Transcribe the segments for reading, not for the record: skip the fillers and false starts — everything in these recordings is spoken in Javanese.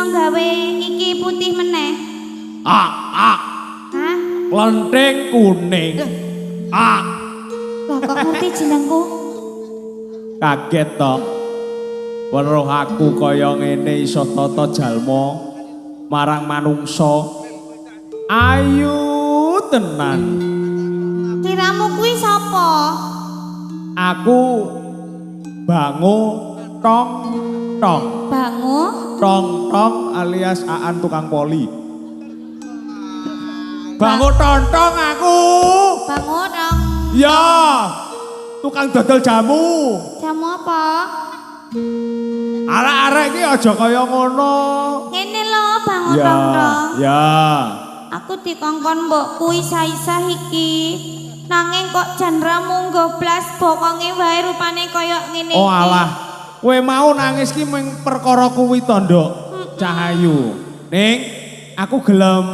gawe iki putih meneh? Ah. Hah? Klenteng kuning. Ah. Lah kok ngerti jenengku? Kaget to. Weruh aku kaya ngene iso tata jalma marang manungsa. Ayu tenan. Sliramu kuwi sapa? Aku Bango Tong Tong. Bango? Tong Tong alias Aan tukang poli. Bango Tontong aku. Bango dong. Ya. Tukang dodol jamu. Jamu apa? Arek-arek iki aja kaya ngono. Ngene lho Bango Ya, dong. ya. Aku dikongkon mbokku isa-isa iki. Nanging kok jan ramu goblas bokonge wae rupane kaya ngene iki. Oh alah. Kowe mau nangis ki mung perkara kuwi to, Nduk. Cahayu. Ning aku gelem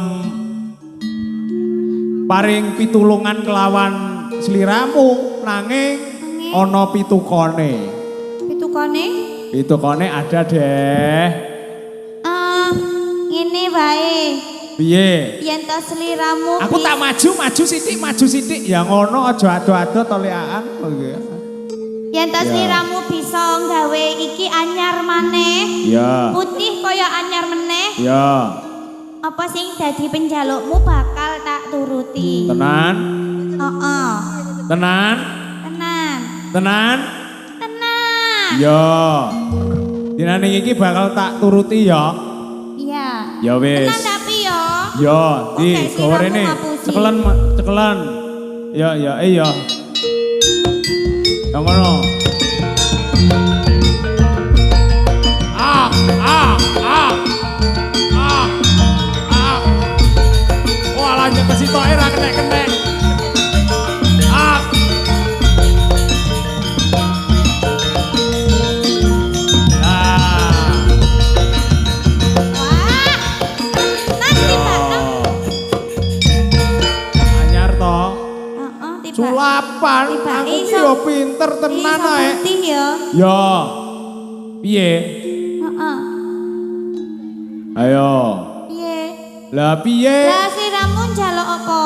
paring pitulungan kelawan sliramu nanging ana pitukone. Pitukone? Pitukone ada deh. Ngene wae. Piye? Yen to sliramu Aku tak maju sithik. Ya ngono aja ado-ado to lekaan. yen to sliramu bisa gawe iki anyar maneh. Ya. Putih kaya anyar meneh. Ya. Apa sing dadi penjalukmu bakal tak turuti. Tenan? Heeh. Tenan? Tenan. Tenan? Tenan. Ya. Dinane iki bakal tak turuti ya. Iya. Ya wis. Tenan tapi ya. Ya, di Oke, gawe rene. sliramu ngapusi. Cekelan. Ya, ya. Yang ngono. Wah, lanjut ke situ air kena. Wah. Nanti Pak. Anyar to. Heeh, tiba. Sulapan. Tiba Aku ki iso. yo pinter tenan Iso ae. putih ya. Ya. Piye? Heeh. Ayo. Piye? Lah piye? Lah sliramu njaluk apa?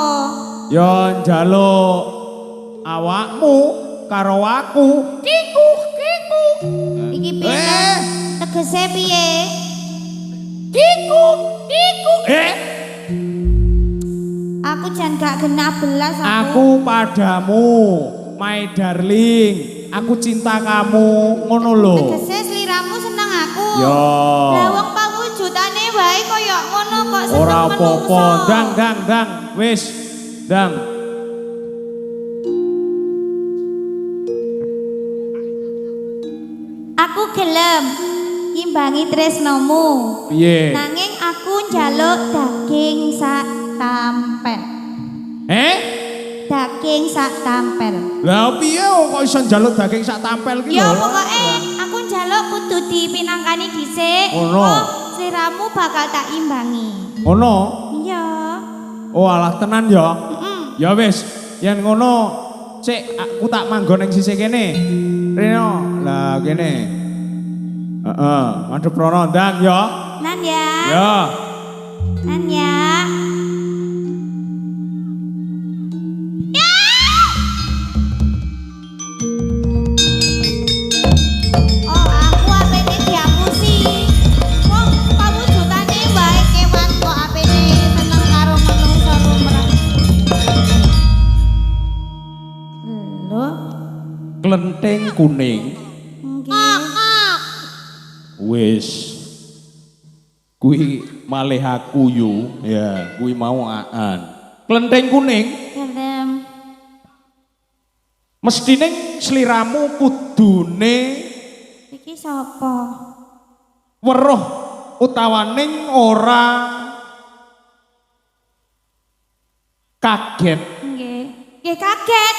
Ya njaluk awakmu karo aku. Kiku. Iki piye? Tegese piye? Kiku. Aku jan gak genah belas Aku padamu, my darling. Aku cinta kamu, ngono lho. Tegese sliramu seneng aku. Ya. Lah wong pawujudane wae kaya ngono kok seneng Ora apa-apa, menungso. dang. Wis, dang. Aku gelem ngimbangi tresnomu. Piye? Nanging aku njaluk daging sak tampel. Daging sak tampel. Lah piye kok iso njaluk daging sak tampel ki Ya lho? pokoke aku njaluk kudu dipinangkani dhisik. Ono. Oh, sliramu bakal tak imbangi. Ngono. Iya. Oh alah tenan ya. Heeh. Ya wis, yen ngono sik aku tak manggon ning sisih kene. Reno, lah kene. Heeh, madhep rono ndang ya. Nan ya. Ya. Nan ya. Oh, aku apene diapusi. Wong pawujudane wae kewan kok apene seneng karo menungso lumrah. Lho, Klenteng kuning. nggih. Wis. Kuwi malih aku yu, ya, kuwi mau Aan. Klenteng kuning, Gelem. mestine sliramu kudune Iki sapa? weruh utawaning ora kaget. Nggih. Nggih kaget.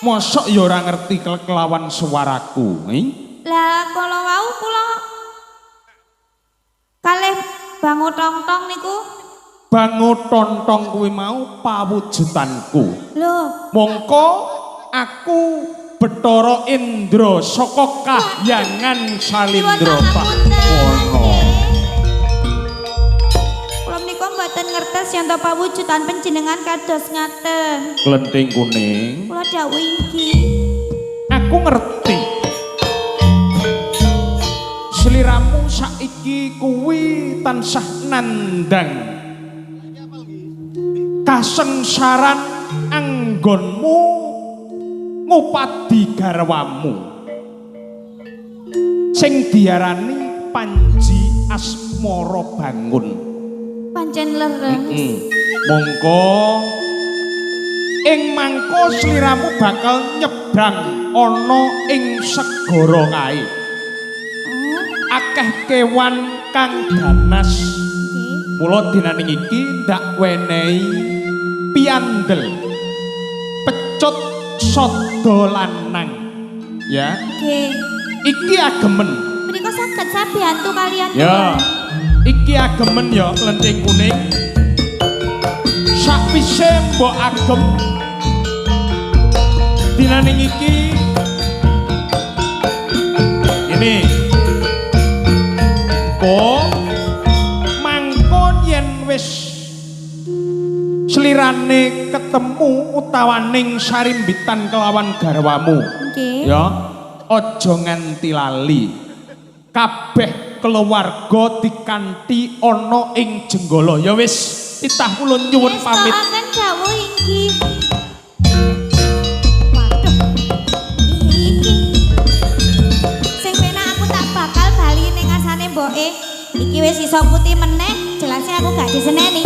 Mosok ya ora ngerti kelawan suaraku, Lah kala wau kula kalih bango tong-tong niku. Bango tontong kuwi mau pawujudanku. Lho, Mongko aku Bathara Indra saka kahyangan Salindra Pak Wono. boten ngertes yen to pawujudan panjenengan kados ngaten. Klenthing kuning. Kula dawuh inggih. Aku ngerti. Sliramu saiki kuwi tansah nandang kasengsaran anggonmu ngupadi garwamu sing diarani Panji Asmara Bangun. Pancen lereng. Mongko ing mangko sliramu bakal nyebrang ana ing segara kae. Akeh kewan kang ganas. Mula dinaning iki ndak wenehi piandel. Pecut sada lanang. Ya. Nggih. Iki agemen. Menika saged sabiyantu kalian. Ya. Iki agemen ya Klenthing Kuning. Sakwise mbok agem dinaning iki ini kok mangkon yen wis slirane ketemu utawaning sarimbitan kelawan garwamu. Nggih. Ya, aja nganti lali. Kabeh keluarga dikanthi ana ing jenggala. Ya wis, titah kula nyuwun pamit. Akan dawuh inggih. Waduh. Iki. Sing penak aku tak bakal bali ning ngasane mboke. Iki wis iso putih meneh, jelasnya aku gak diseneni.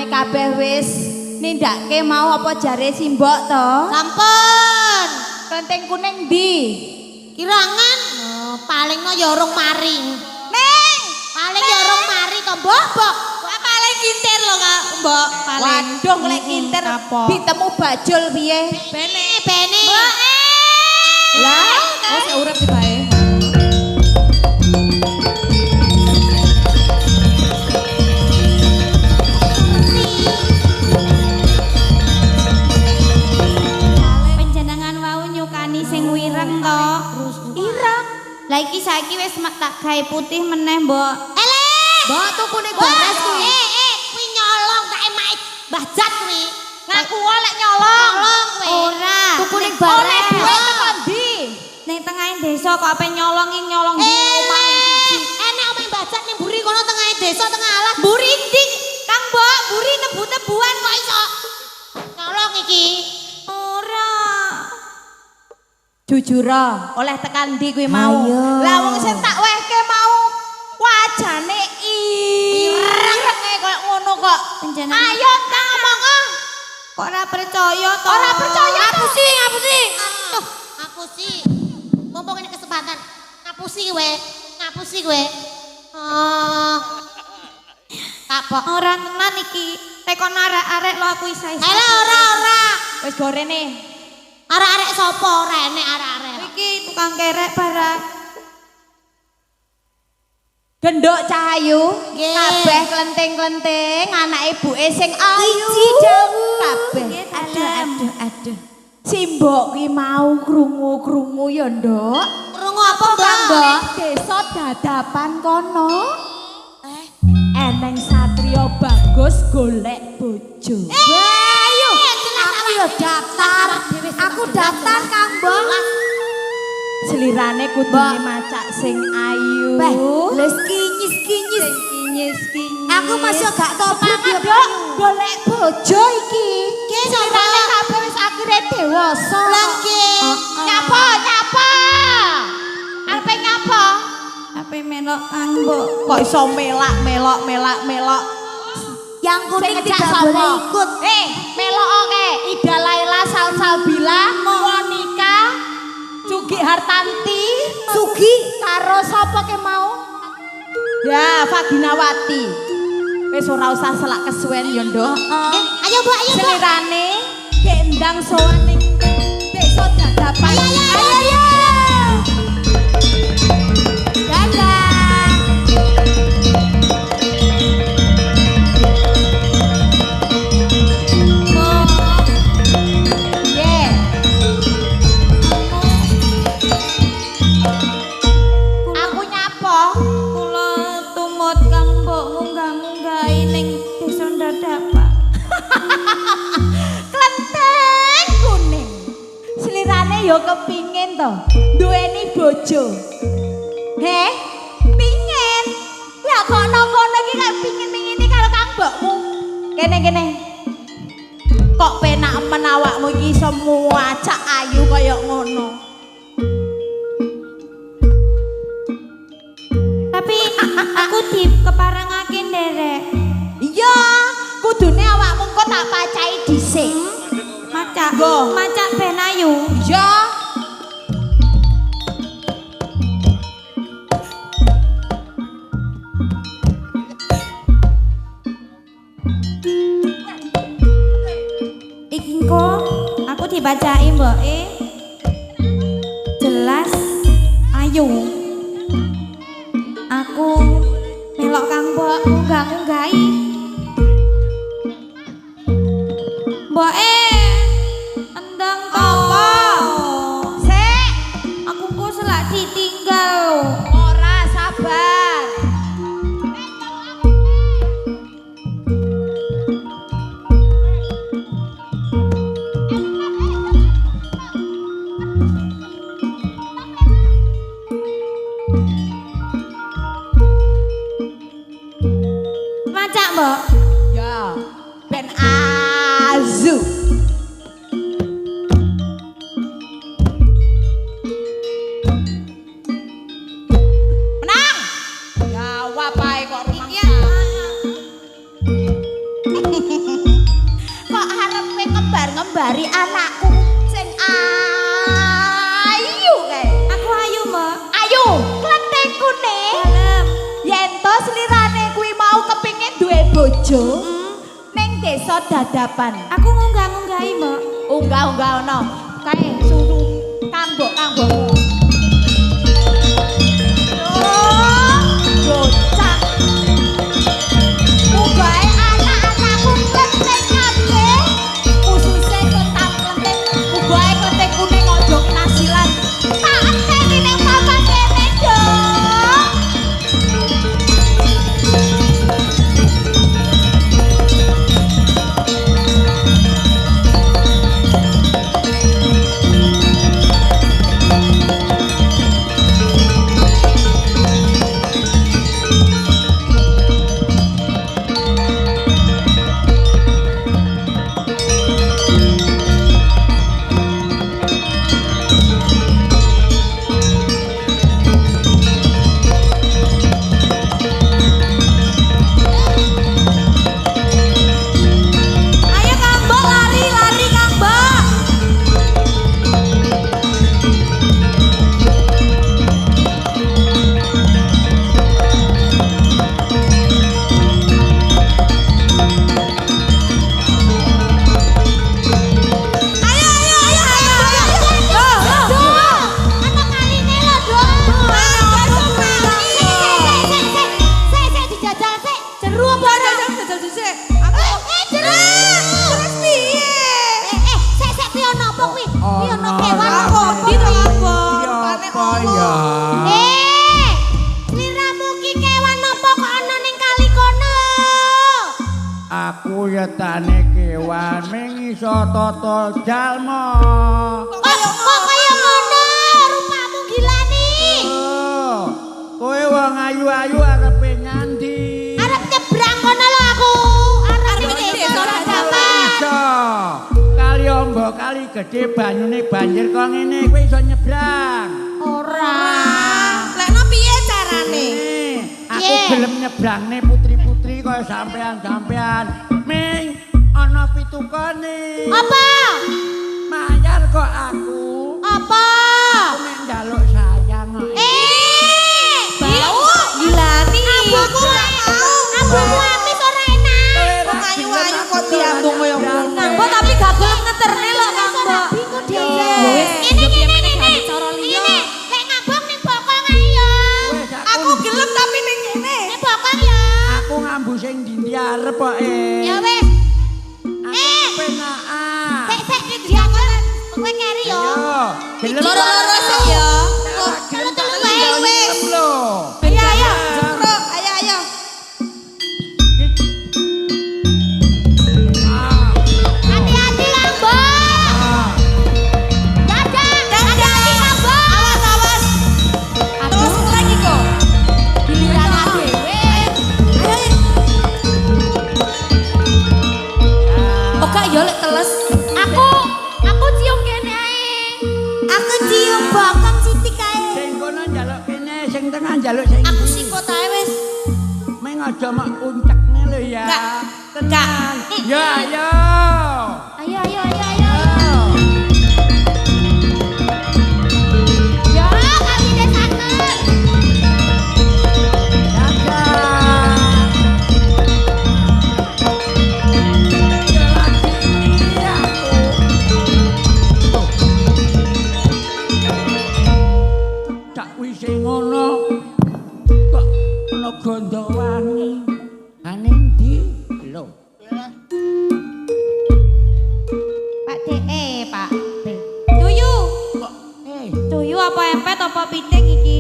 Kabeh wis nindakke mau apa jare simbok to? Sampun. Klenthing Kuning ndi? Kirangan paling no ya urung mari. Ning, Paling ya urung mari to, Mbok. Kok paling kintir lho, Kak, Mbok. Paling. waduh lek kinter ditemu bajul piye? Bene. Lah, wis urip bae. Panjenengan wau nyukani sing wireng to. Ireng. Lah iki saiki wis tak gawe putih meneh, Mbok. Mbok tukune garas kuwi. Kuwi nyolong tak emake Mbah Jat kuwi. Ngaku lek nyolong. Nyolong kuwi. Ora. Tukune Oleh bareng. duwe Teko ndi? Ning tengahing desa kok ape nyolong di omah siji. Enek omah Mbah Jat ning mburi kono tengahing desa tengah alas. Mburi ndi? Kang Mbok, mburi tebu-tebuan kok iso. Nyolong iki. Ora. Jujur oleh tekan ndi kuwi mau. Ayo. Lah wong sing tak wehke mau wajane irenge koyo ngono kok. Panjenengan. Ayo tak ngomong. Kok ora percaya to? Ora percaya to? Ngapusi. Ngapusi. Mumpung ini kesempatan. Ngapusi kowe. Oh. Kapok. Ora tenan iki. Tekon arek-arek lo aku isa-isa. Halo ora. Wis gorene. Arek-arek sapa? Ora enek arek-arek. Iki tukang kerek barang. Gendok Cahayu, Nggih. kabeh klenting-klenting anak ibuke sing ayu. Kabeh. Aduh. Simbok ki mau krungu-krungu ya, Nduk. Krungu apa, Mbak? Mbok, desa dadapan kono. Eneng satria bagus golek bojo. Ayo. Aku ya daftar. Aku daftar Kang Mbok. Selirane kudune macak sing ayu. Les kinyis. Sing kinyis-kinyis. Aku masih gak tobat ya, Dok. Golek bojo iki. Ki sapa? Selirane kabeh wis akhire dewasa. Lah nggih. Nyapa. Arepe nyapa? Ape melok Kang Mbok. Kok iso melak. Yang kuning Sing tidak ngejak boleh sapa? ikut. Melok oke. Ida Laila Salsabila, Monica, Paginawati. Wis ora usah selak kesuwen yo, Nduk. Ayo Bu, ayo Bu. Selirane gendang sowan ning desa Dadapan. Ayo. Dadah. Yeah. Aku nyapa. Kula tumut Kang Mbok munggah-munggahi ning desa Dadapan. Klenteng kuning. Slirane yo kepingin to duweni bojo. Heh, pingin. Lah kok kono iki kok pingin-pingin karo Kang Mbokmu. Kene. Kok penak men awakmu iki semua cak ayu kaya ngono. Tapi aku di keparengake nderek. Iya, kudune awakmu kok tak pacai dhisik. Macak, Go. macak ben ayu. Iya. Iki kok aku dibacai mboke. Jelas ayu. Aku melok Kang Mbok munggah-munggahi. Mboke endang to. Apa? Sik, Aku kok selak ditinggal lho. ora sabar. Macak Mbok. Ya, ben azu. Menang. Jawab ae kok rumah. Iya. Kok arepe ngembar-ngembari anakku sing ayu kae. Aku ayu, Mbok. Ayu, klenteng kuning. Dalem. Yen to slirane kuwi mau kepingin duwe bojo ning desa Dadapan. Aku munggah-munggahi, Mbok. Unggah-unggah ono. Kae suruh kambok-kambokmu. Oh, bocah. Mugae anak-anakku klenteng kabeh. Kususe kentang klenteng. Mugae klenteng kuning ojo nasilan. Tak enteni ning papan kene, Dok. Ayo Kang Mbok lari Kang Mbok. Anak kaline lho, Dok. Dijajal sik. Jeru apa ora? Jajal dhisik. Jeru. Terus piye? Sik piye ono apa kuwi? Kuwi ono kewan apa? Di Kang Mbok. Apa ya? Sliramu ki kewan apa kok ana ning kali kono? Aku yetane kewan ming iso tata jalma. Kok kaya ngono rupamu gilani. Oh, kowe wong ayu-ayu arepe nyandi. Arep nyebrang kono lho aku. Arep Arep ning desa desa Dadapan. Iso. Kali ombo kali gede banyune banjir kok ngene kowe iso nyebrang. Ora. Lekno piye carane? Aku Piye? gelem nyebrangne putri-putri kaya sampean-sampean. Ming ana pitukane. Apa? Mayar kok aku. Apa? Aku mek njaluk sayang kok. Bau. Gilani. Aku Gelem Loro-loro sih ya. gelem tak Ayo, wis. lho. Ayo. Jeprok, ayo. Hati-hati Kang Bo. Dadah. Hati-hati Kang Bo. Awas. Terus lagi kok. Giliran dhewe. Ayo. Oh gak yo lek teles. Aku cium kene ae. Aku cium bokong Siti kae. Sing kono njaluk kene, sing tengah njaluk sing. Aku sikut ae wis. Meng aja mak puncakne lho ya. Enggak. Ya, ayo. Ayo. Ya, kami desakan. Tak wis ngono kok ana gondo wangi. Ane ndi lho? Pak Pak D. Tuyu. Kok Tuyu apa empet apa piting iki?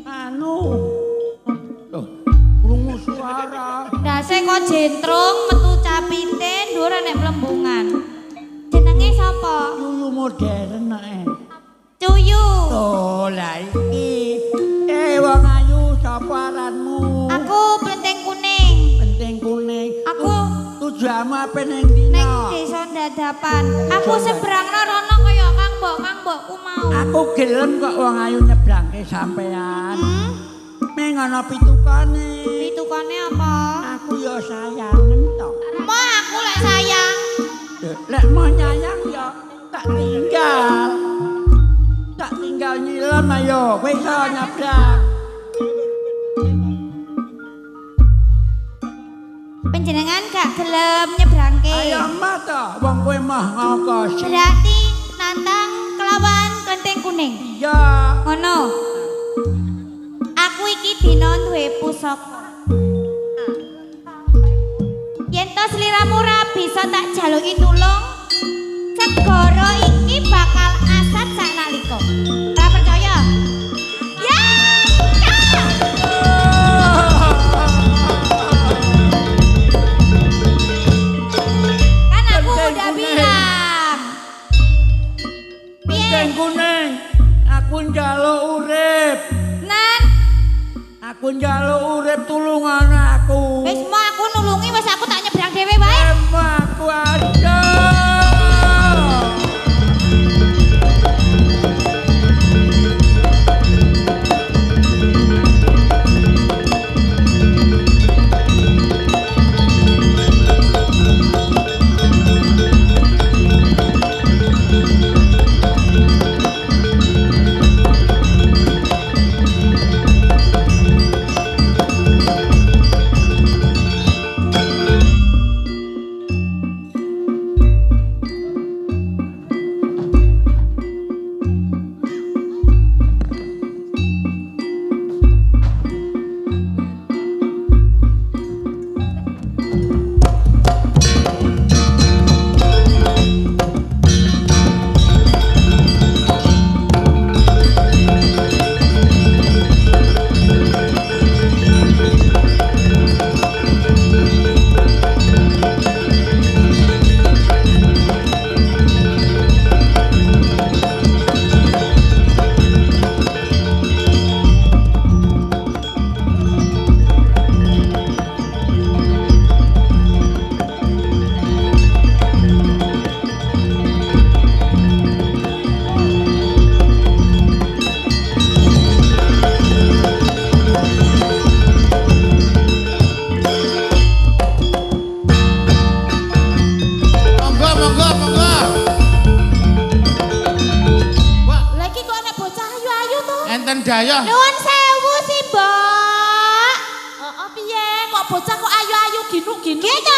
anu. Loh, krungu suara. Ndase kok jentrung metu capite ndur nek mlembungan. Jenenge sapa? Yuyu modern ae. Tuyu. Oh, lah iki. Wong ayu sapa aranmu? Aku penting kuning. Penting kuning. Aku tujuanmu apa ning dina? ning desa Dadapan. Aku seberangna rono kaya Kang Mbokku mau. Aku gelem kok wong ayu nyebrangke sampean. Meng ana pitukane. Pitukane apa? Aku ya sayangen to. Mo aku lek sayang. Lek mau nyayang ya tak tinggal. Tak tinggal nyilem ayo, wis nyebrang. Panjenengan gak gelem nyebrangke. Ayo mah to, wong kowe mah ngokos. Berarti nantang kelawan kenting kuning. Iya. Ngono. Aku iki dina duwe pusaka. Yen to sliramu ra bisa tak jaluki tulung, segara iki bakal asat saknalika. Ora percaya? Ya! Kan aku udah bilang. Penting kuning. Aku njaluk urip. Nan, Aku njaluk urip tulungan aku. wis mau aku nulungi wis aku tak nyebrang dhewe wae. Aku ada. Daya. Nuwun sewu sih, Mbak. Heeh, piye? Kok bocah kok ayu-ayu ginu-ginu? Gitu.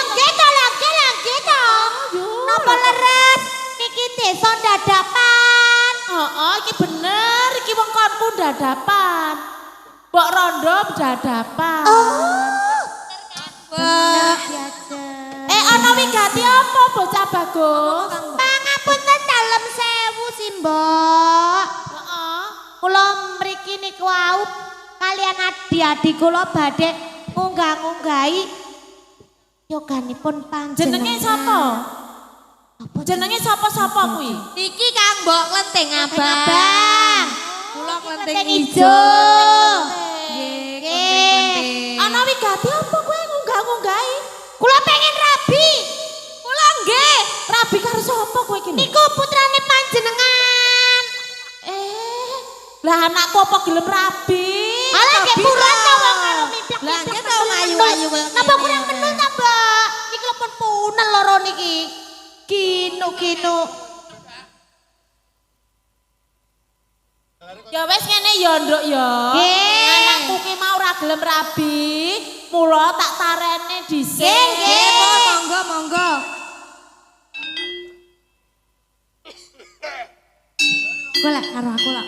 Napa leres? Niki desa Dadapan. Heeh, iki bener, iki wong konku Dadapan. Mbok Rondo Dadapan. Oh. Ana wigati apa bocah bagus? Pangapunten dalem sewu sih, Mbak. niku wau kalian adik-adik kula badhe munggah-munggahi yoganipun panjenengan. Jenenge sapa? Jenenge sapa-sapa kuwi? Iki Kang Mbok Klenteng Abang. Kula Klenteng ijo. Nggih. Ana wigati apa kowe ngunggah-ngunggahi? Kula pengen rabi. Kula nggih. Rabi karo sapa kowe iki? Niku putrane panjenengan. Lah anakku apa gelem rabi? Alah nggih purun ta wong karo miplak. Lah nggih ta ayu-ayu kaya Napa kurang menul ta, Mbak? Niki lho pun punel loro niki. Kinu. Ya wis ngene ya, Nduk ya. Nggih. Anakku ki mau ora gelem rabi, mula tak tarene dhisik. Nggih, monggo. Golek karo aku lho.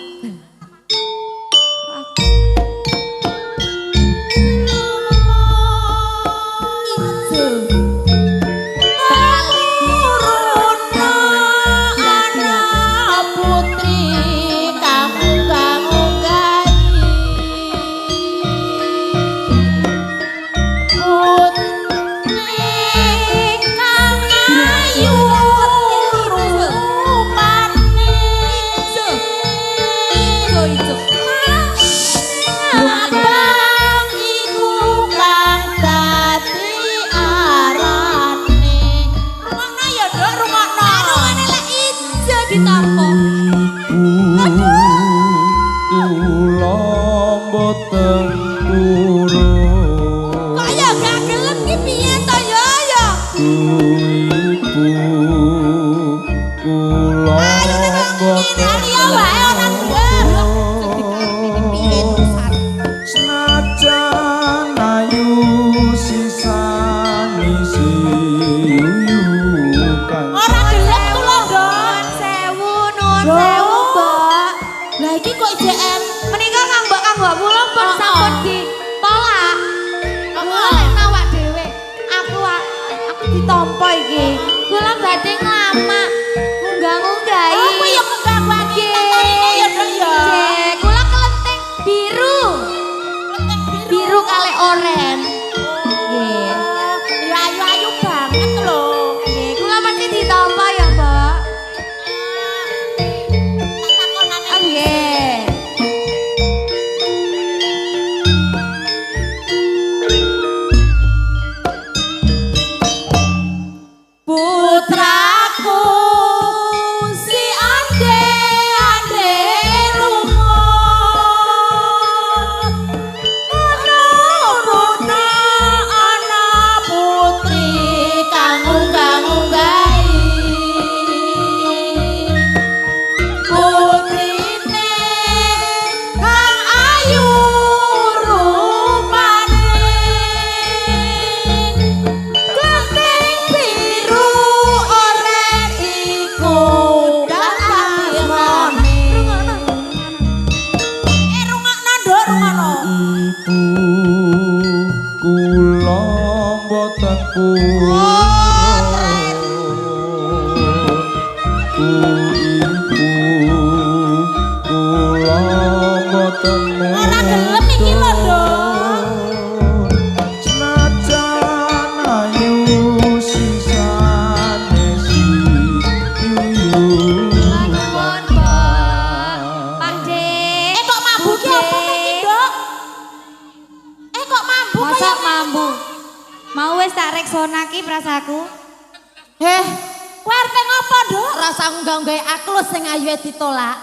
Ditolak.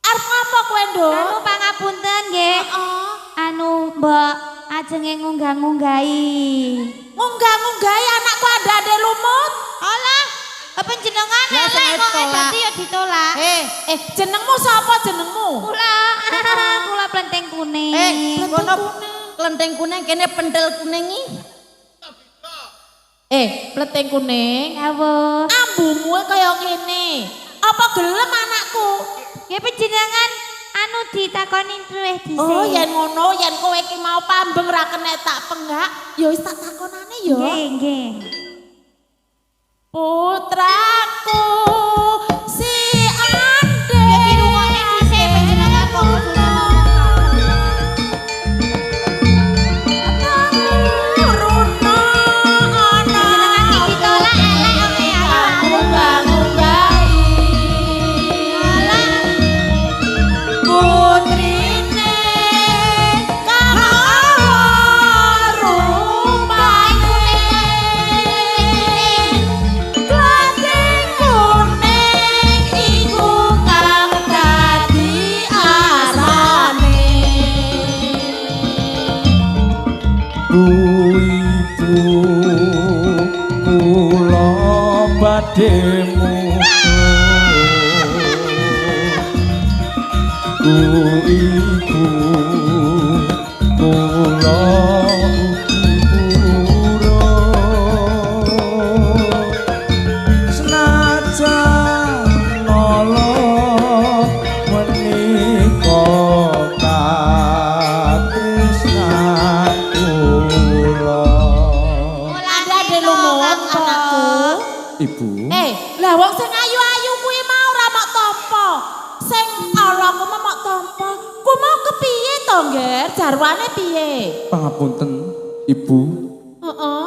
Arep apa kowe, Nduk? Anu pangapunten nggih. Anu Mbok ajenge ngunggah-ngunggahi. Ngunggah-ngunggahi anakku andane lumut. Alah, panjenengan elek kok dadi ya ditolak. Jenengmu sapa jenengmu? Kula Klenteng Kuning. Kono Klenteng Kuning kene pentil kuning iki. Klenteng Kuning. Nggih. Ambumu kaya ngene. Apa gelem anakku? Ya panjenengan anu ditakoni luwih dhisik. Oh, yen ngono, yen kowe iki mau pambeng ra kena tak penggak, ya wis tak takonane ya. Nggih. Putraku si Ande kula badhe ibu kula senajan nolo menika katresnan kula. Ada de lumut anakku. Ibu. Lah wong sing ayu-ayu kuwi mau ora mok tampa. Sing ala ku mok tampa. Ku mau kepiye to, Ngger? Jarwane piye? Pangapunten, Ibu. Heeh.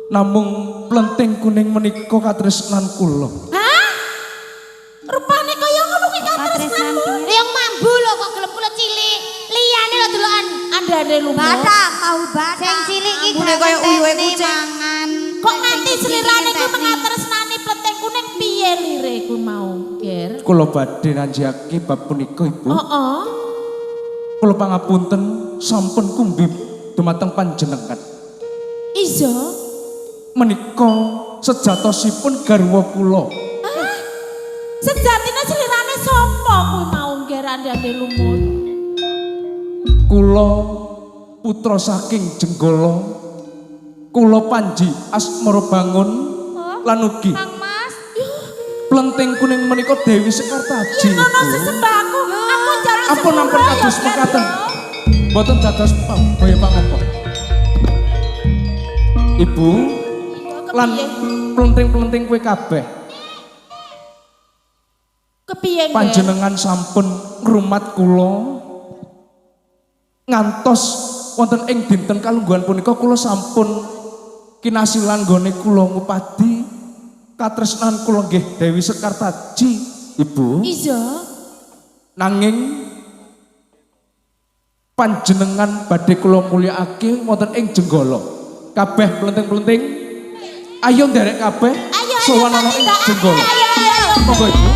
Namung plenting kuning menika katresnan kula. Hah? Rupane kaya ngono kuwi katresnanmu. Yang mambu lho kok gelem kula cilik. Liyane lho delokan andane lumut. Badak mau badak. Sing cilik iki Ambune kaya uyuhe kucing. kucing. Kok nganti selirane ku mengatresnani pleteng kuning piye lire ku mau, Ger? Kula badhe nanjake bab punika, Ibu. Heeh. Kula pangapunten sampun kumbi dumateng panjenengan. Iya. Menika sejatosipun garwa kula. Sejatine selirane sapa kuwi mau, Ger, andane lumut? Kula putra saking Jenggala. Kula Panji Asmara Bangun lan ugi Kang Mas. plenting kuning menika Dewi Sekartaji. Ngono sesembahku. Aku njaluk Ampun kados mekaten. Mboten dados baya pangapa. Ibu lan plenting-plenting kowe kabeh. Kepiye, Ger? Panjenengan sampun ngrumat kula ngantos wonten ing dinten kalungguhan punika kula sampun kinasilan nggone kula ngupadi katresnan kula nggih Dewi Sekartaji, Ibu. Iya. Nanging panjenengan badhe kula mulyakake wonten ing Jenggala. Kabeh plenting-plenting ayo nderek kabeh sowan ana ing Jenggala. Ayo. Monggo, Ibu.